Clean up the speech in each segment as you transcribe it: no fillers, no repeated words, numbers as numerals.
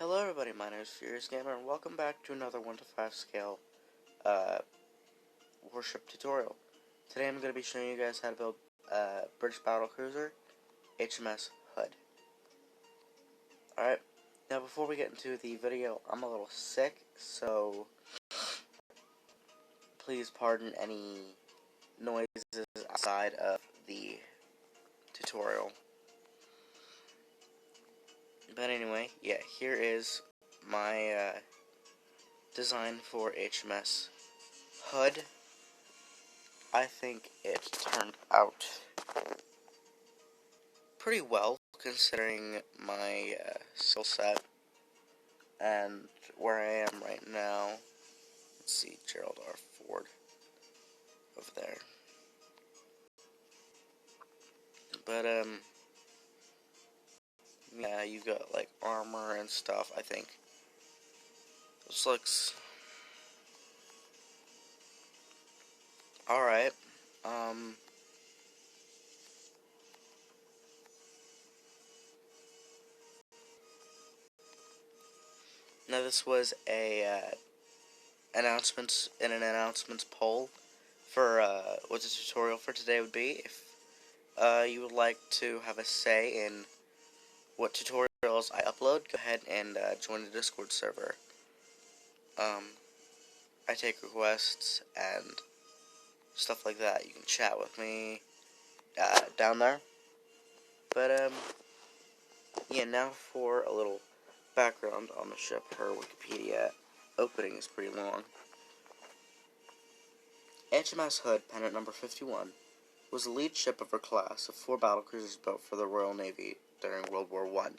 Hello everybody, my name is Furious Gamer, and welcome back to another 1 to 5 scale warship tutorial. Today I'm going to be showing you guys how to build British Battlecruiser, HMS Hood. Alright, now before we get into the video, I'm a little sick, so please pardon any noises outside of the tutorial. But anyway, yeah, here is my design for HMS Hood. I think it turned out pretty well considering my skill set and where I am right now. Let's see, Gerald R. Ford over there. But yeah, you got like armor and stuff. I think this looks alright. Now this was a announcements poll for what the tutorial for today would be. If you would like to have a say in what tutorials I upload, go ahead and join the Discord server. I take requests and stuff like that. You can chat with me down there. But yeah, now for a little background on the ship. Her Wikipedia opening is pretty long. HMS Hood, pennant number 51, was the lead ship of her class of 4 battlecruisers built for the Royal Navy during World War I.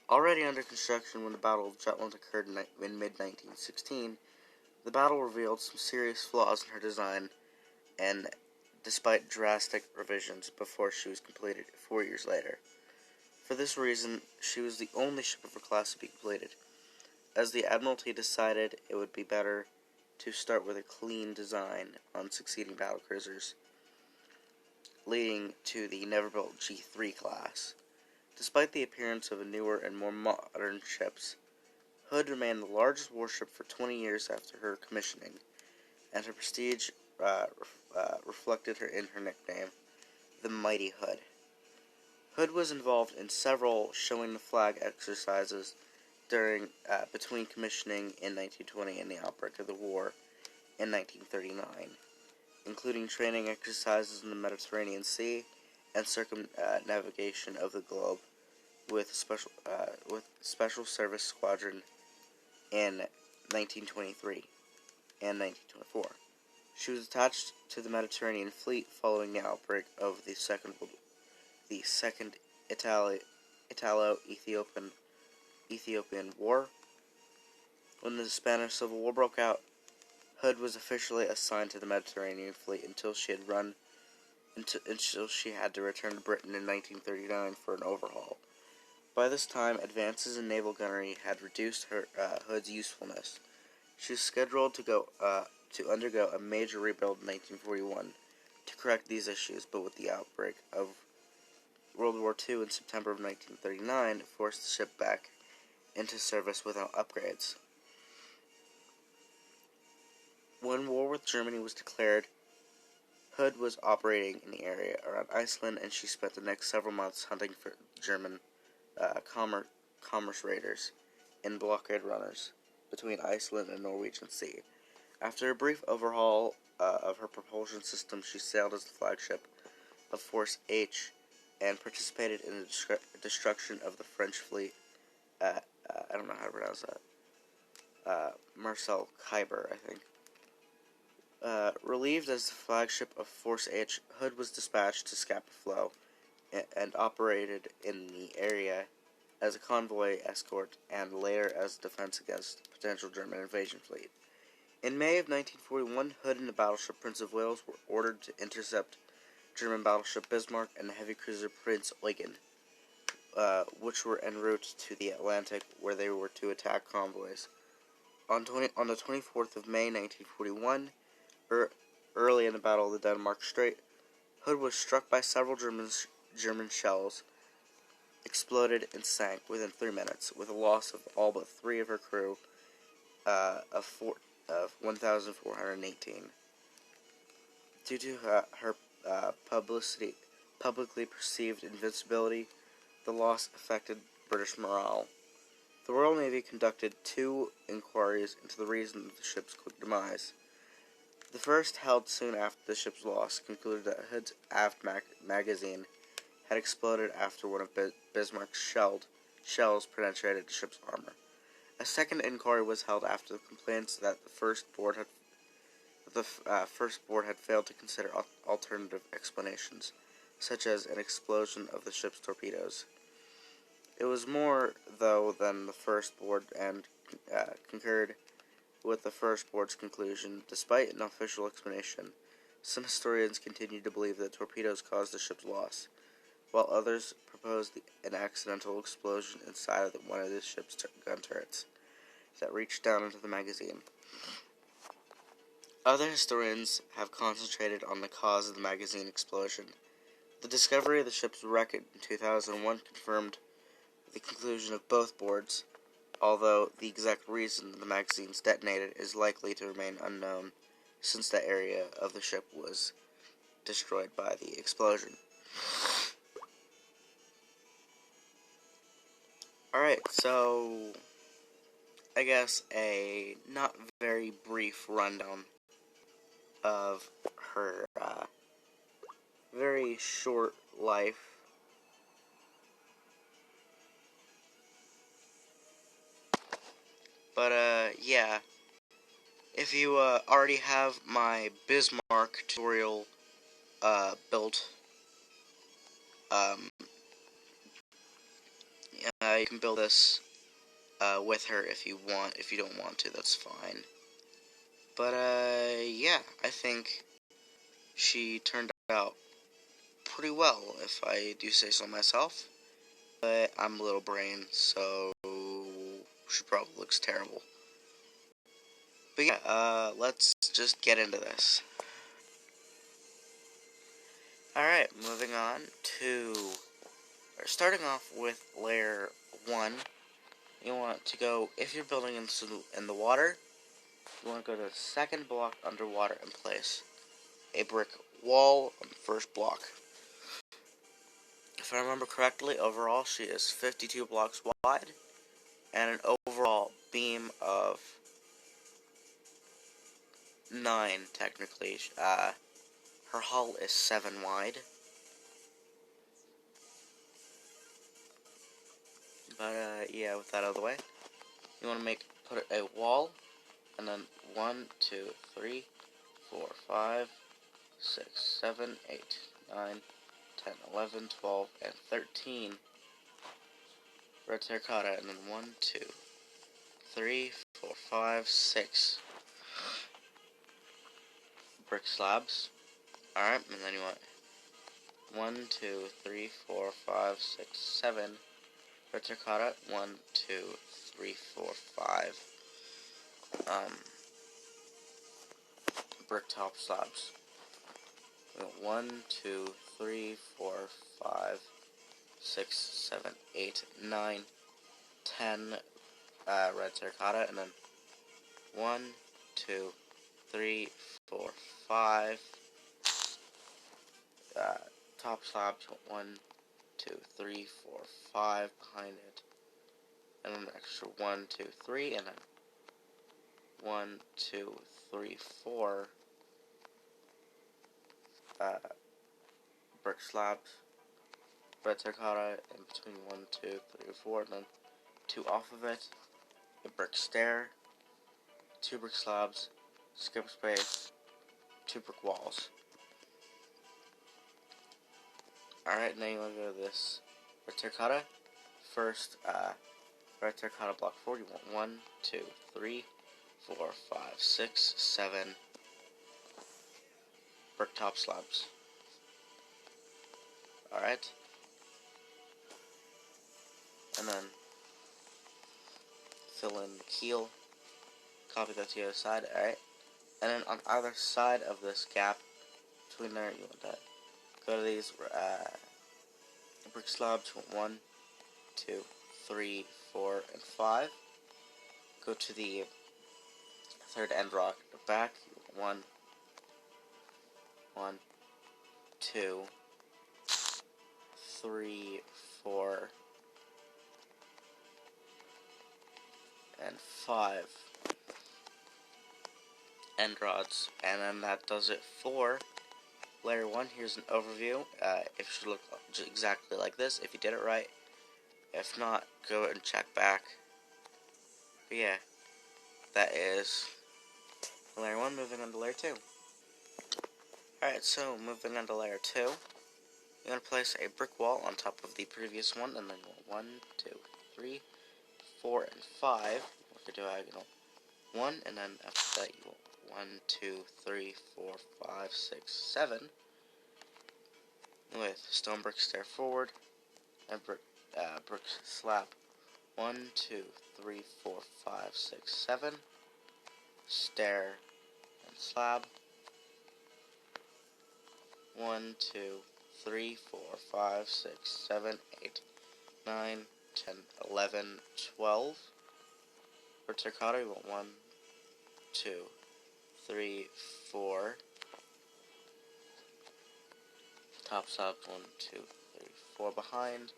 Already under construction when the Battle of Jutland occurred in mid-1916, the battle revealed some serious flaws in her design, and despite drastic revisions before she was completed 4 years later. For this reason, she was the only ship of her class to be completed, as the Admiralty decided it would be better to start with a clean design on succeeding battlecruisers, leading to the never-built G3 class. Despite the appearance of newer and more modern ships, Hood remained the largest warship for 20 years after her commissioning, and her prestige reflected her in her nickname, the Mighty Hood. Hood was involved in several showing the flag exercises between commissioning in 1920 and the outbreak of the war in 1939, including training exercises in the Mediterranean Sea and circumnavigation of the globe with Special Service Squadron in 1923 and 1924. She was attached to the Mediterranean Fleet following the outbreak of the Second Italo-Ethiopian War. When the Spanish Civil War broke out, Hood was officially assigned to the Mediterranean Fleet until she had to return to Britain in 1939 for an overhaul. By this time, advances in naval gunnery had reduced Hood's usefulness. She was scheduled to undergo a major rebuild in 1941 to correct these issues, but with the outbreak of World War II in September of 1939, forced the ship back into service without upgrades. When war with Germany was declared, Hood was operating in the area around Iceland, and she spent the next several months hunting for German commerce raiders and blockade runners between Iceland and Norwegian Sea. After a brief overhaul of her propulsion system, she sailed as the flagship of Force H and participated in the destruction of the French fleet at, I don't know how to pronounce that, Marcel Kyber, I think. Relieved as the flagship of Force H, Hood was dispatched to Scapa Flow and operated in the area as a convoy escort and later as defense against potential German invasion fleet. In May of 1941, Hood and the battleship Prince of Wales were ordered to intercept German battleship Bismarck and the heavy cruiser Prince Eugen, which were en route to the Atlantic, where they were to attack convoys. On the 24th of May 1941, early in the Battle of the Denmark Strait, Hood was struck by several German shells, exploded and sank within 3 minutes, with a loss of all but 3 of her crew of 1,418. Due to her publicly perceived invincibility, the loss affected British morale. The Royal Navy conducted 2 inquiries into the reason of the ship's quick demise. The first, held soon after the ship's loss, concluded that Hood's aft magazine had exploded after one of Bismarck's shells penetrated the ship's armor. A second inquiry was held after the complaints that the first board had failed to consider alternative explanations, such as an explosion of the ship's torpedoes. It was more, though, than the first board, and concurred with the first board's conclusion. Despite an official explanation, some historians continued to believe that torpedoes caused the ship's loss, while others proposed an accidental explosion inside of one of the ship's gun turrets that reached down into the magazine. Other historians have concentrated on the cause of the magazine explosion. The discovery of the ship's wreck in 2001 confirmed the conclusion of both boards, although the exact reason the magazines detonated is likely to remain unknown, since that area of the ship was destroyed by the explosion. Alright, so I guess a not very brief rundown of her very short life. But yeah, if you already have my Bismarck tutorial built, you can build this with her if you want. If you don't want to, that's fine. But yeah, I think she turned out pretty well, if I do say so myself. But I'm a little brain, so she probably looks terrible. But yeah, let's just get into this. Alright, moving on to, starting off with layer 1, you want to go, if you're building in the water, you want to go to the second block underwater and place a brick wall on the first block. If I remember correctly, overall she is 52 blocks wide, and an overall beam of 9, technically. Her hull is 7 wide. But, yeah, with that out of the way, you want to put a wall, and then 1, 2, 3, 4, 5, 6, 7, 8, 9, 10, 11, 12, and 13 red terracotta, and then 1, 2, 3, 4, 5, 6 brick slabs. Alright, and then you want 1, 2, 3, 4, 5, 6, 7 red terracotta, 1, 2, 3, 4, 5 brick top slabs. 1, 2, 3, 4, 5, 6, 7, 8, 9, 10 red terracotta, and then 1, 2, 3, 4, 5 top slabs. 1, 2, 3, 4, 5 behind it, and then an extra 1, 2, 3, and then 1, 2, 3, 4 brick slabs, red terracotta, in between 1, 2, 3, 4, and then 2 off of it, a brick stair, 2 brick slabs, skip space, 2 brick walls. Alright, now you want to go to this red terracotta. First, red terracotta block 4, you want 1, 2, 3, 4, 5, 6, 7 brick top slabs. Alright. And then fill in the keel. Copy that to the other side. Alright. And then on either side of this gap between there, you want to go to these brick slabs. You want 1, 2, 3, 4, and 5. Go to the third end rock back. 1, 1, 2, 3, 4, and 5 end rods, and then that does it for layer 1. Here's an overview. It should look exactly like this if you did it right. If not, go and check back. But yeah, that is layer 1. Moving on to layer 2. Alright, so moving on to layer 2, you're going to place a brick wall on top of the previous one, and then 1, 2, 3, 4, and 5. Work a diagonal 1, and then after that you will 1, 2, 3, 4, 5, 6, 7. With stone brick stair forward and brick slab 1, 2, 3, 4, 5, 6, 7. Stair and slab 1, 2, 3, 4, 5, 6, 7, 8, 9, 10, 11, 12. For terracotta, we want 1, 2, 3, 4. Top slab 1, 2, 3, 4 behind.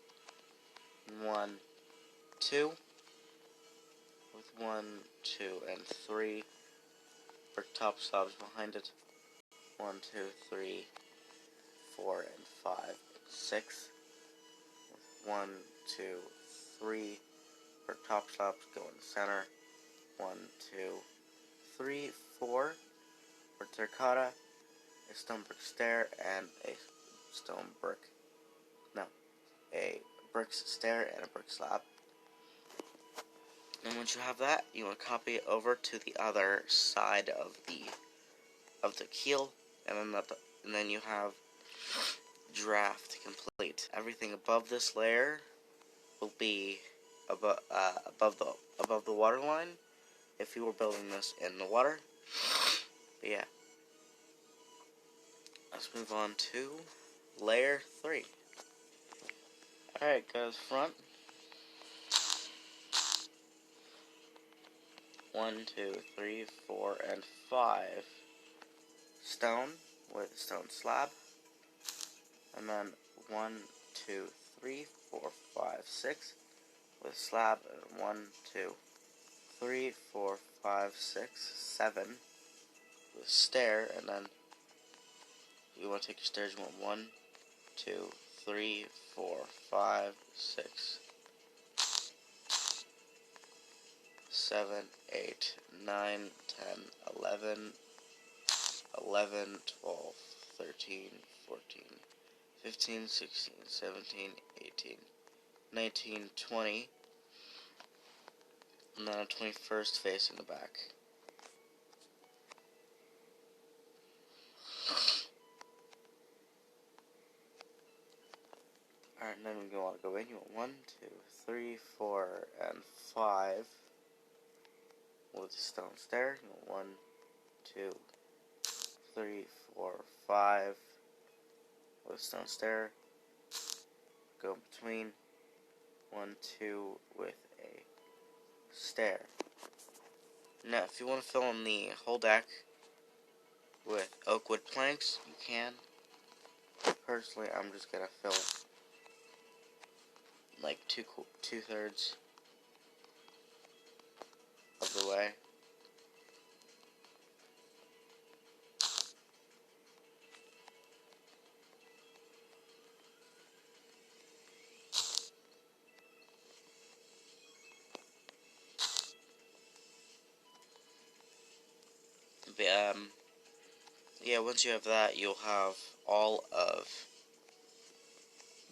1, 2. With 1, 2, and 3. For top slabs behind it. 1, 2, 3, 4, and 5, and 6. With 1, 2, 3. For top slabs go in the center. 1, 2, 3, 4. For terracotta, a stone brick stair and a stone brick. No, a brick stair and a brick slab. And once you have that, you want to copy it over to the other side of the keel, and then you have draft complete. Everything above this layer will be above the water line if you were building this in the water. But yeah, let's move on to layer 3. Alright, go to the front. 1, 2, 3, 4, and 5 stone with a stone slab. And then 1, 2, 3, 4, 5, 6 with a slab. And 1, 2, 3, 4, 5, 6, 7 with a stair. And then you want to take your stairs. You want 1, 2, 3, 4, 5, 6, 7, 8, 9, 10, 11, 11, 12, 13, 14, 15, 16, 17, 18, 19, 20, and then a 21st facing the back. Alright, and then we want to go in. You want 1, 2, 3, 4, and 5 with a stone stair. You want 1, 2, 3, 4, 5 with a stone stair. Go in between. 1, 2 with a stair. Now, if you want to fill in the whole deck with oak wood planks, you can. Personally, I'm just gonna fill like two-thirds of the way. But, yeah, once you have that, you'll have all of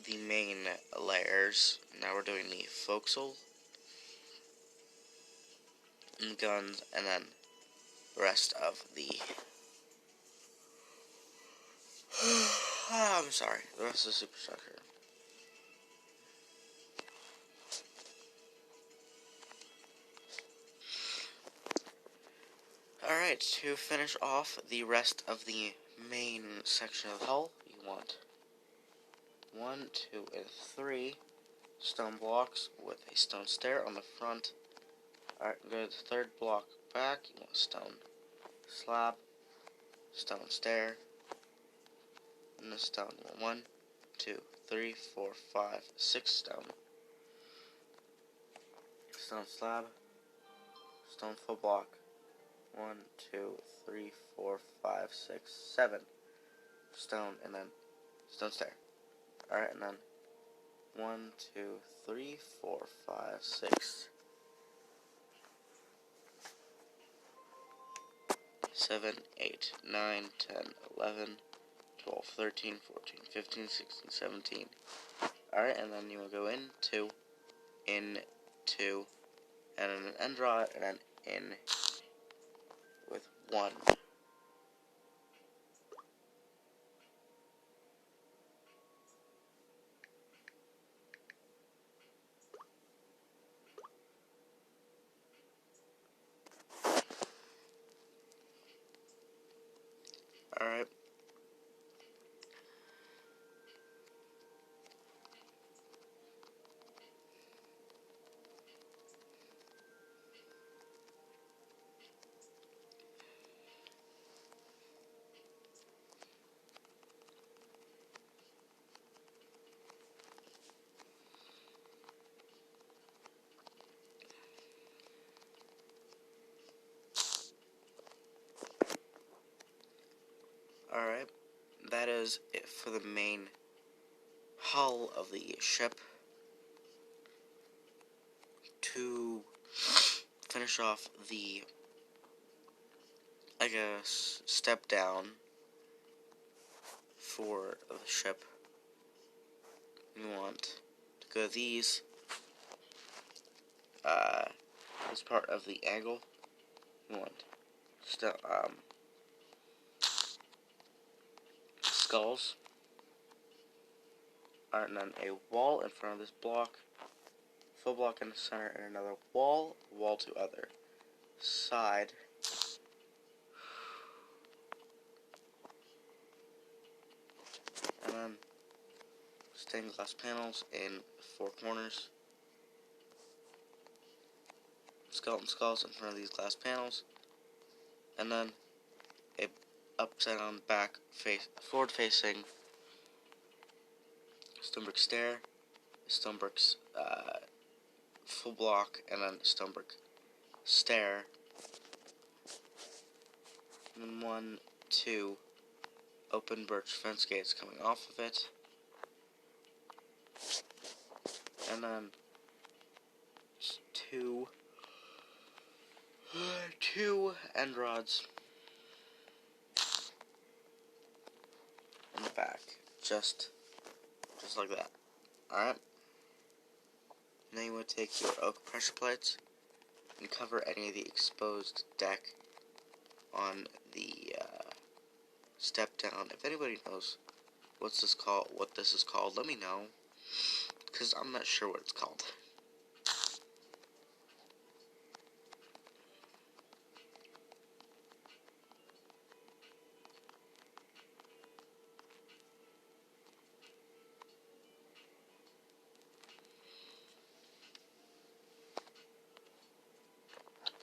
the main layers. Now we're doing the forecastle and guns, and then the rest of the I'm sorry, the rest of the superstructure. Alright, to finish off the rest of the main section of the hull, you want 1, 2, and 3 stone blocks with a stone stair on the front. Alright, go to the third block back. You want a stone slab, stone stair, and a stone. You want 1, 2, 3, 4, 5, 6 stone. Stone slab, stone full block. 1, 2, 3, 4, 5, 6, 7 stone, and then stone stair. Alright, and then 1, 2, 3, 4, 5, 6, 7, 8, 9, 10, 11, 12, 13, 14, 15, 16, 17. Alright, and then you will go into, and then an end rod, and then in with 1. Alright. Alright, that is it for the main hull of the ship. To finish off the, I guess, step down for the ship, you want to go these, this part of the angle, you want skulls, and then a wall in front of this block, full block in the center, and another wall to other side. And then stained glass panels in 4 corners, skeleton skulls in front of these glass panels, and then a upside down forward facing stone brick stair, stone bricks full block, and then stone brick stair, and then 1, 2 open birch fence gates coming off of it, and then 2 end rods in the back, just like that. Alright. Now you want to take your oak pressure plates and cover any of the exposed deck on the step down. If anybody knows what this is called, let me know, because I'm not sure what it's called.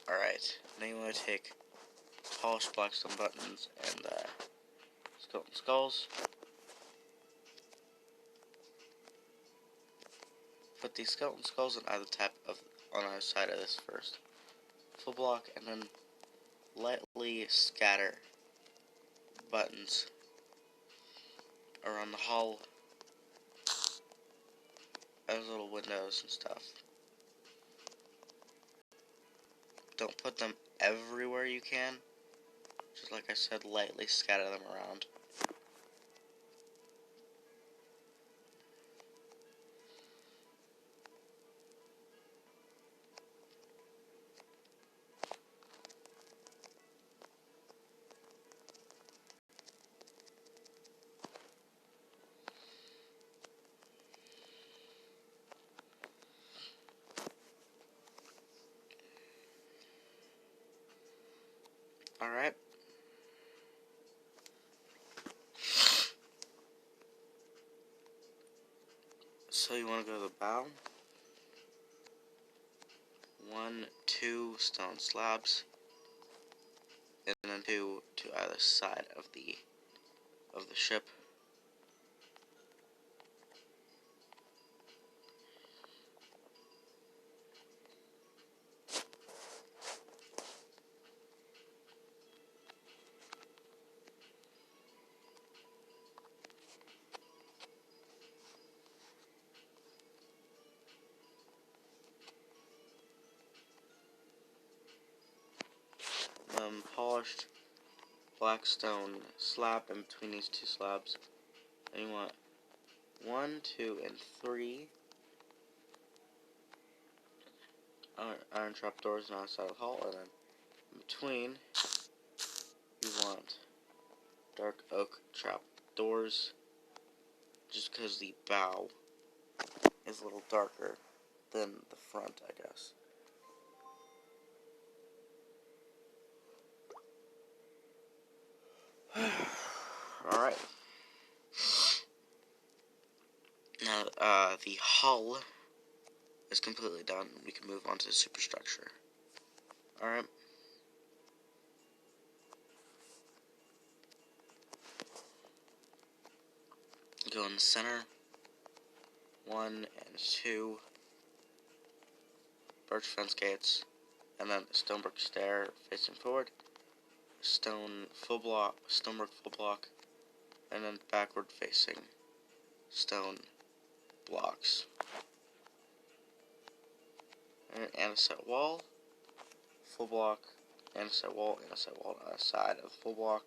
Alright, now you want to take polished blackstone buttons and skeleton skulls. Put the skeleton skulls on either side of this first full block, and then lightly scatter buttons around the hull as little windows and stuff. Don't put them everywhere you can. Just like I said, lightly scatter them around. Alright. So you want to go to the bow. 2 stone slabs, and then 2 to either side of the ship. Polished black stone slab in between these 2 slabs, and you want 1, 2, and 3 iron trapdoors on the side of the hull, and then in between you want dark oak trapdoors, just because the bow is a little darker than the front, I guess. Alright. Now, the hull is completely done. We can move on to the superstructure. Alright. Go in the center. 1 and 2 birch fence gates, and then a stone brick stair facing forward. Stonework full block, and then backward facing stone blocks. And an andesite wall, full block, andesite wall on the side of the full block.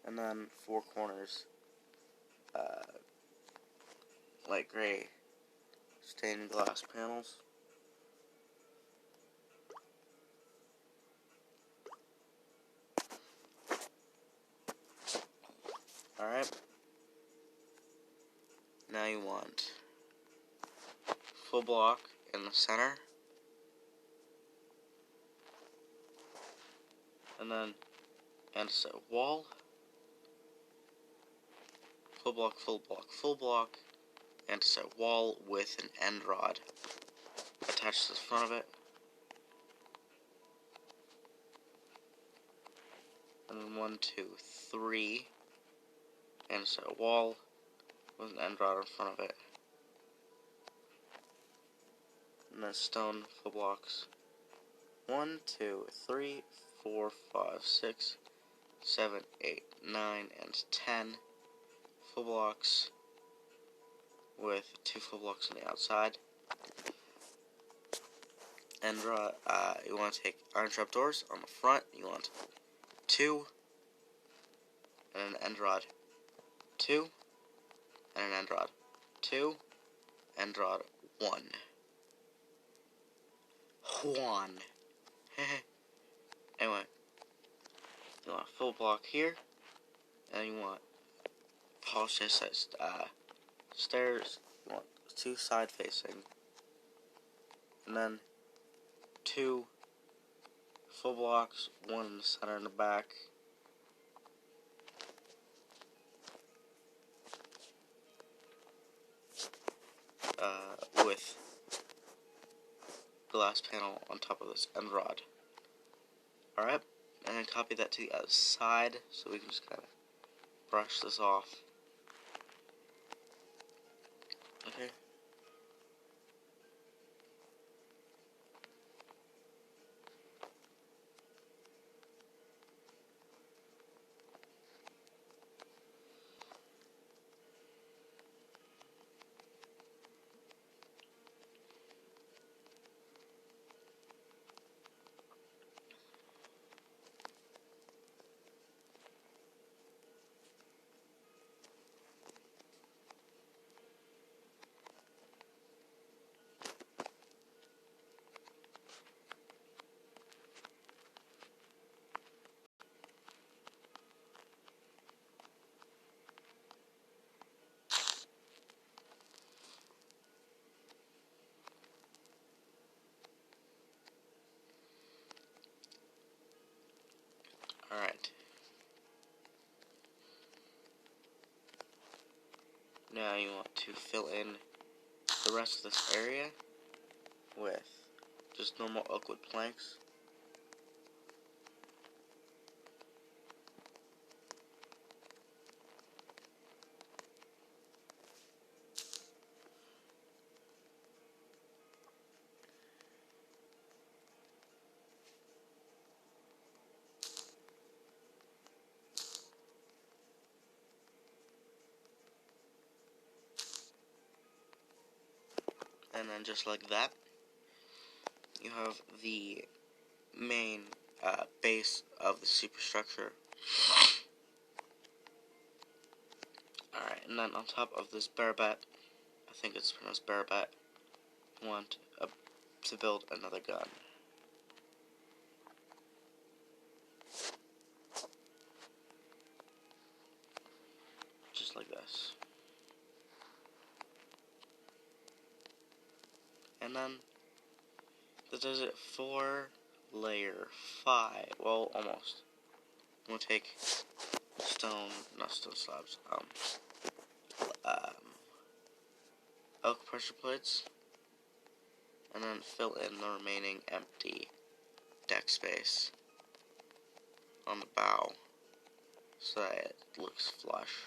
And then 4 corners, light gray stained glass panels. Alright. Now you want full block in the center. And then andesite wall. Full block, full block, full block. Andesite wall with an end rod attached to the front of it. And then 1, 2, 3 andesite wall with an end rod in front of it. And then stone full blocks. 1, 2, 3, 4, 5, 6, 7, 8, 9, and 10 full blocks with 2 full blocks on the outside. And you want to take iron trapdoors on the front. You want 2 and an end rod. 2 and an end rod. 2 end rod 1. Anyway, you want a full block here, and you want polished stairs. You want 2 side facing, and then 2 full blocks, 1 in the center and the back. With glass panel on top of this end rod. Alright, and then copy that to the other side, so we can just kind of brush this off. Okay. Alright. Now you want to fill in the rest of this area with just normal oak wood planks. And then just like that, you have the main base of the superstructure. Alright, and then on top of this barabat, I think it's pronounced barabat, you want to build another gun. Just like this. And then this does it 4-layer, 5, well, almost. I'm gonna take not stone slabs, oak pressure plates, and then fill in the remaining empty deck space on the bow so that it looks flush.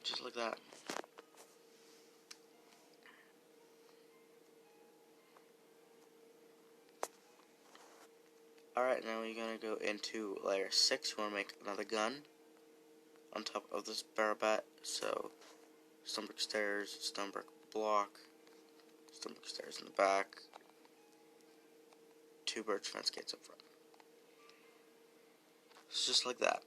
Just like that. Alright, now we're going to go into layer 6. We want to make another gun on top of this barabat. So, stone brick stairs, stone brick block, stone brick stairs in the back, 2 birch fence gates up front. It's just like that.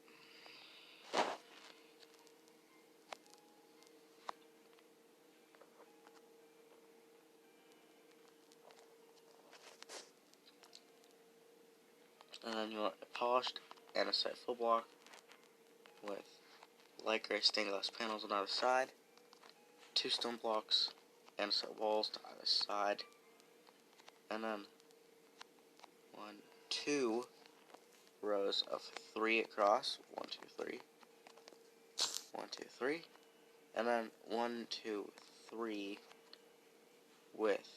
And then you want a polished andesite full block with light gray stained glass panels on either side, 2 stone blocks, andesite walls to either side, and then 2 rows of 3 across, 1, 2, 3, 1, 2, 3, and then 1, 2, 3 with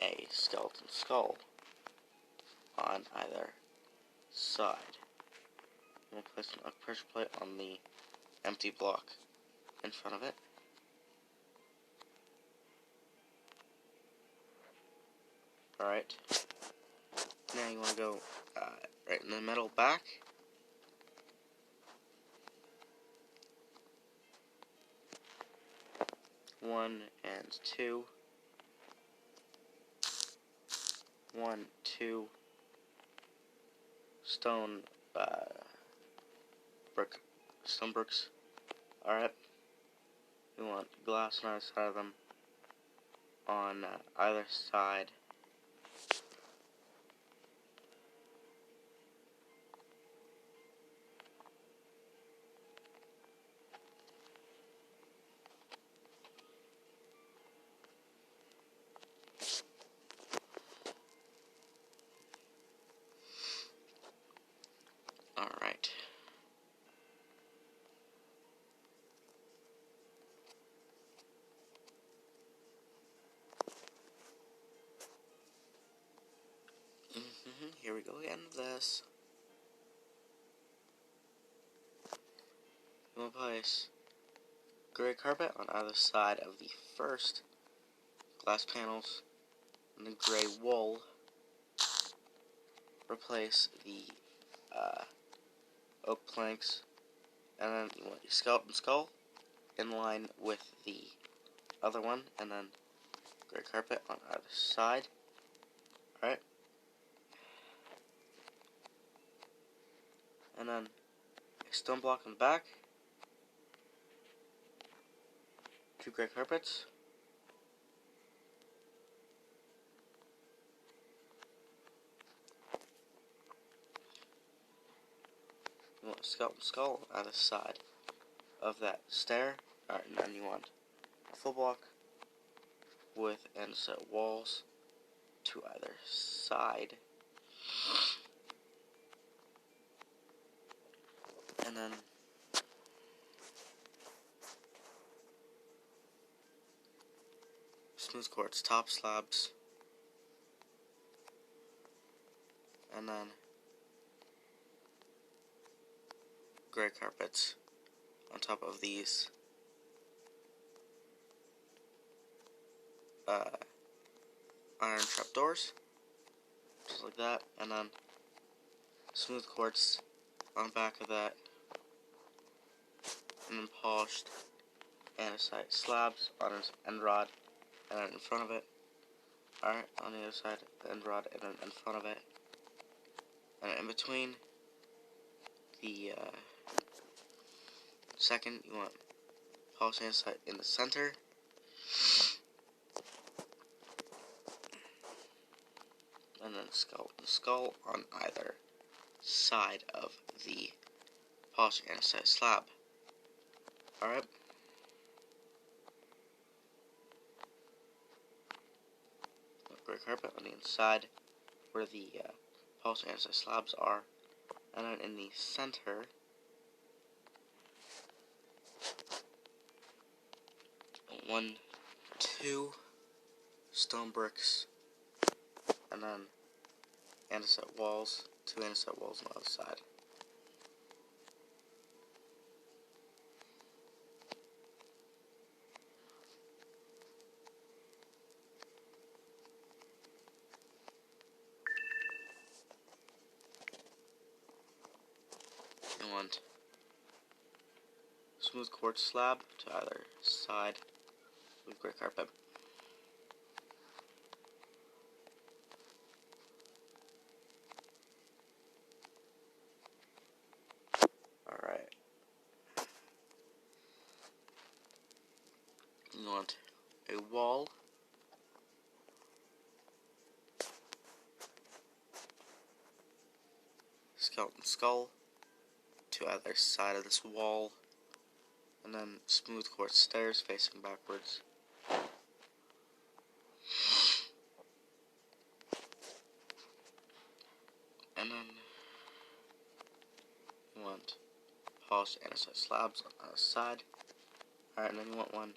a skeleton skull on either side. I'm going to place an oak pressure plate on the empty block in front of it. Alright. Now you want to go right in the middle back. One and 2. 1, 2 stone bricks. Alright. We want glass on either side of them on either side. Alright. Here we go again with this. I'm going to place gray carpet on either side of the first glass panels and the gray wool. Replace the oak planks, and then you want your skeleton skull in line with the other one, and then gray carpet on either side. Alright. And then a stone block on the back, 2 gray carpets, you want a skeleton skull on either side of that stair. Alright, and then you want a full block with andesite walls to either side. And then smooth quartz top slabs, and then gray carpets on top of these iron trapdoors, just like that, and then smooth quartz on the back of that, and then polished andesite slabs on its end rod, and then in front of it. Alright, on the other side, the end rod, and then in front of it, and in between the second, you want polished andesite in the center, and then skull on either side of the polished andesite slab. Alright. Gray carpet on the inside where the polished andesite slabs are, and then in the center, two stone bricks, and then andesite walls, two andesite walls on the other side. You want smooth quartz slab to either side with gray carpet. Alright. You want a wall, skeleton skull to either side of this wall, and then smooth quartz stairs facing backwards. And then you want polished andesite slabs on the side. Alright, and then you want one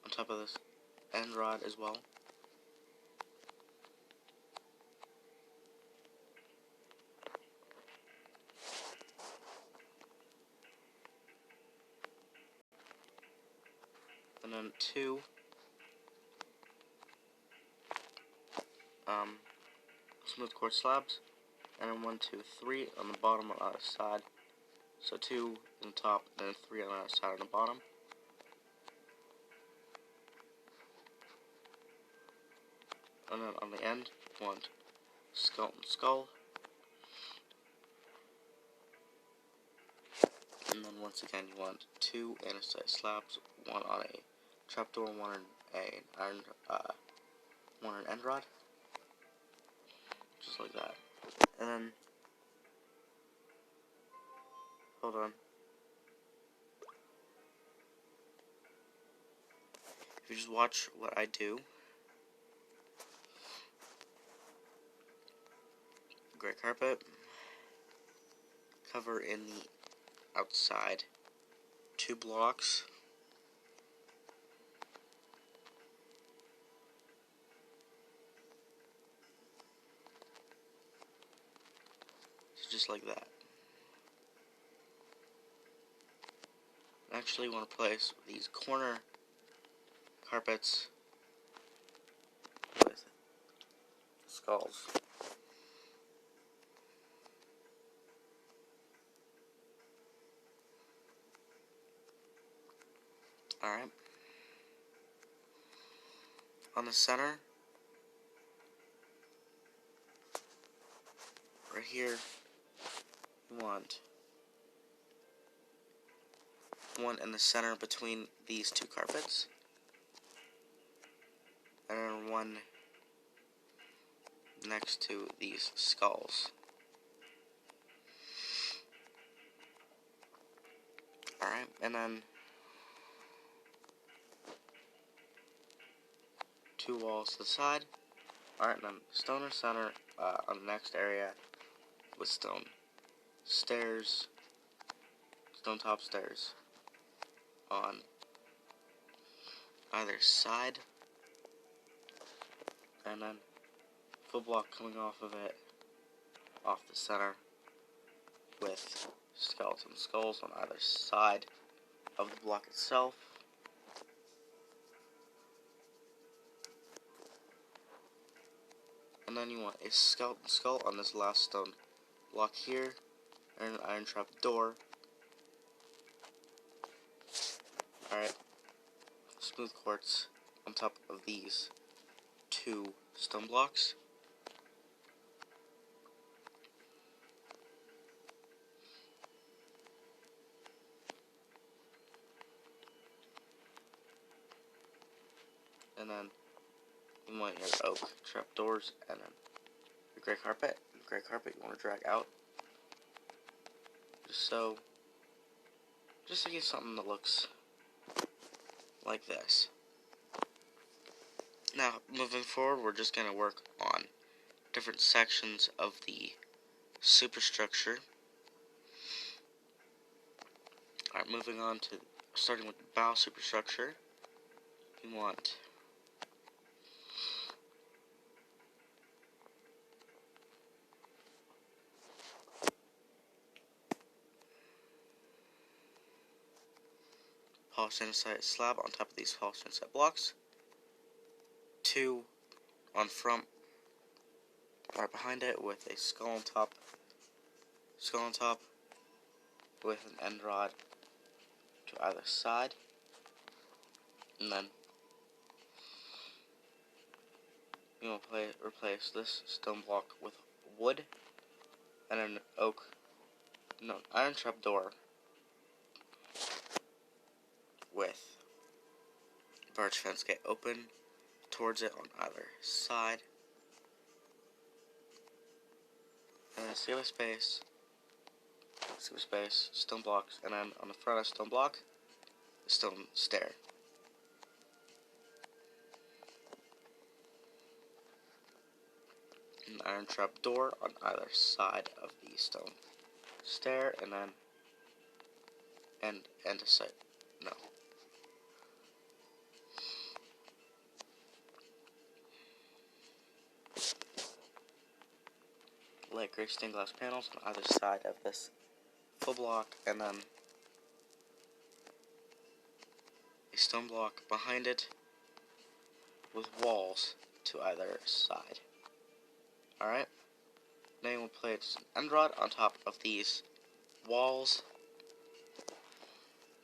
on top of this end rod as well. And then two smooth quartz slabs, and then 1, 2, 3 on the bottom on the other side. So 2 on the top, and then 3 on the other side on the bottom. And then on the end, you want skeleton skull. And then once again, you want 2 andesite slabs, one on a trapdoor, one on one on an end rod, just like that. And then, hold on. If you just watch what I do, gray carpet, cover in the outside 2 blocks, so just like that. Actually, you want to place these corner carpets with skulls. Alright. On the center, right here, you want one in the center between these 2 carpets, and then one next to these skulls. Alright, and then 2 walls to the side. Alright, and then stone in center on the next area with stone stairs, stone top stairs on either side and then full block coming off of it, off the center, with skeleton skulls on either side of the block itself. And then you want a skeleton skull on this last stone block here, and an iron trap door. Alright, smooth quartz on top of these two stone blocks. And then you want your oak trapdoors, and then your gray carpet. Your gray carpet you want to drag out, just so you get something that looks like this. Now, moving forward, we're just going to work on different sections of the superstructure. Alright, moving on to starting with the bow superstructure. You want polished andesite slab on top of these polished andesite blocks. 2 on front, right behind it, with a skull on top with an end rod to either side. And then you will replace this stone block with wood and an iron trap door with birch fence gate open towards it on either side. And then save a space, stone blocks, and then on the front of the stone block, the stone stair. An iron trap door on either side of the stone stair, and then light gray stained glass panels on either side of this full block, and then a stone block behind it with walls to either side. Alright, now you will place an end rod on top of these walls,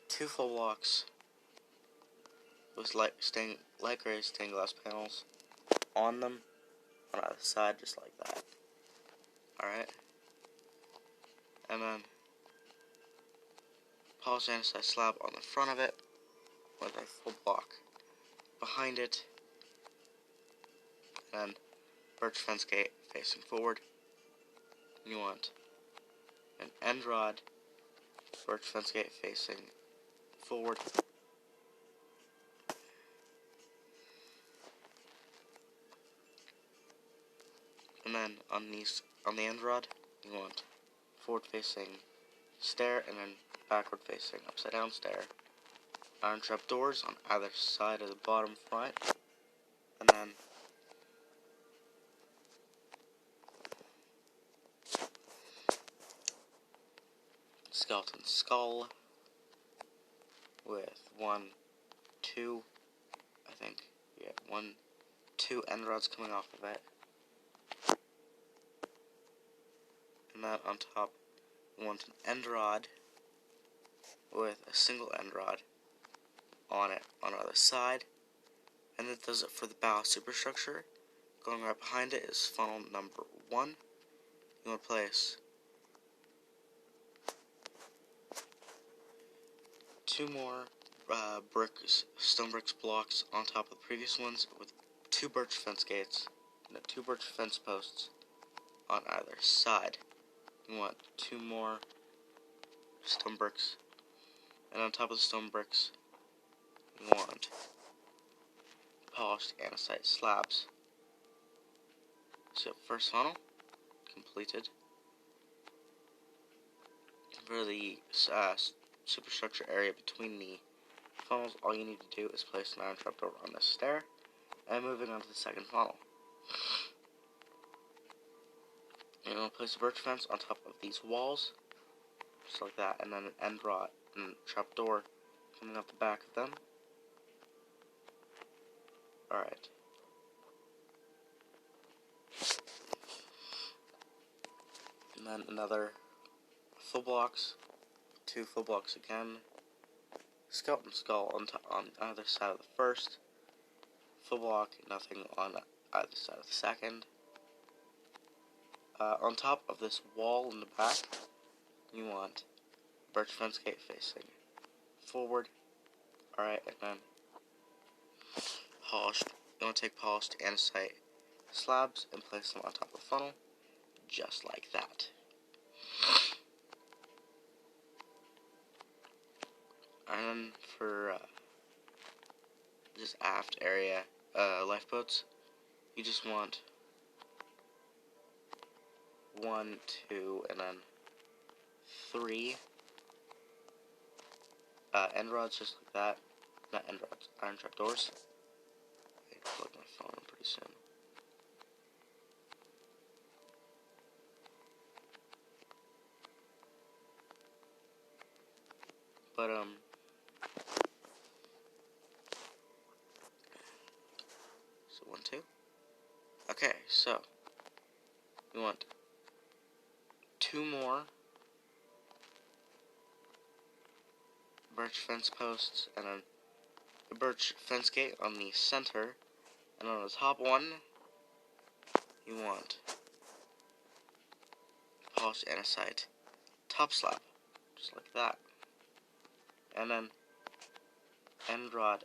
2 full blocks with light gray stained glass panels on them on either side, just like that. Alright, and then polished andesite slab on the front of it with a full block behind it, and birch fence gate facing forward. You want an end rod, birch fence gate facing forward, and then on the end rod you want forward facing stair, and then backward facing upside down stair. Iron trap doors on either side of the bottom front, and then skeleton skull with 2 end rods coming off of it. And then on top, you want an end rod with a single end rod on it on either side. And that does it for the bow superstructure. Going right behind it is funnel number 1. You want to place 2 more stone bricks blocks on top of the previous ones with 2 birch fence gates and 2 birch fence posts on either side. You want 2 more stone bricks, and on top of the stone bricks you want polished andesite slabs. So first funnel completed. For the superstructure area between the funnels, all you need to do is place an iron trapdoor on this stair. And moving on to the second funnel. You're going to place a birch fence on top of these walls, just like that, and then an end rod and trapdoor coming out the back of them. Alright. And then another full blocks, 2 full blocks again, skeleton skull on either side of the first, full block, nothing on either side of the second. On top of this wall in the back, you want birch fence gate facing forward. Alright, and then polished. You want to take polished andesite slabs and place them on top of the funnel, just like that. And then for this aft area, lifeboats, you just want 1, 2, and then 3 end rods, just like that. Not end rods, iron trapdoors. I can plug my phone in pretty soon. But so 1, 2. Okay, so you want 2 more birch fence posts and then a birch fence gate on the center, and on the top one you want polished andesite top slab, just like that, and then end rod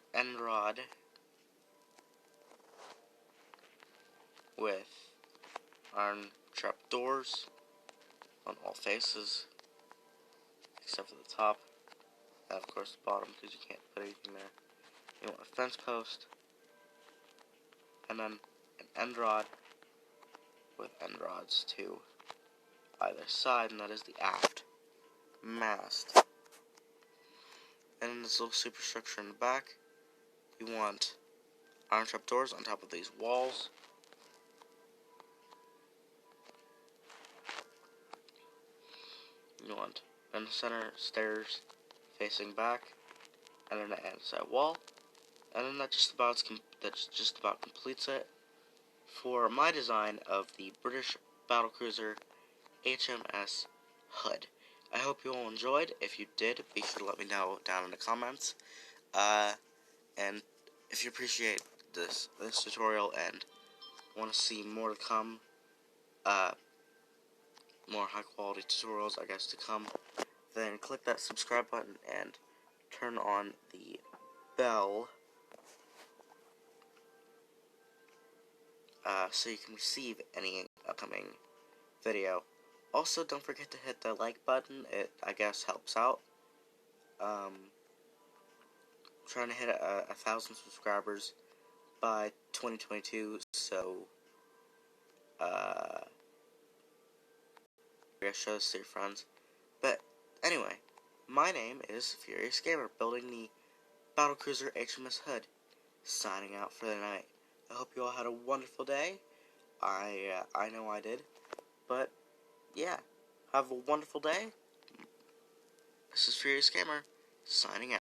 with iron trapdoors on all faces except for the top, and of course the bottom, because you can't put anything there. You want a fence post, and then an end rod with end rods to either side, and that is the aft mast. And in this little superstructure in the back, you want iron trapdoors on top of these walls. You want in the center stairs facing back, and then an andesite wall, and then that just about completes it for my design of the British Battlecruiser HMS Hood. I hope you all enjoyed. If you did, be sure to let me know down in the comments. And if you appreciate this tutorial and want to see more to come, more high quality tutorials, I guess, to come, then click that subscribe button and turn on the bell so you can receive any upcoming video. Also, don't forget to hit the like button. It, I guess, helps out. Trying to hit 1,000 subscribers by 2022, so I guess show this to your friends. But anyway, my name is Furious Gamer, building the Battlecruiser HMS Hood. Signing out for the night. I hope you all had a wonderful day. I know I did. But yeah, have a wonderful day. This is Furious Gamer, signing out.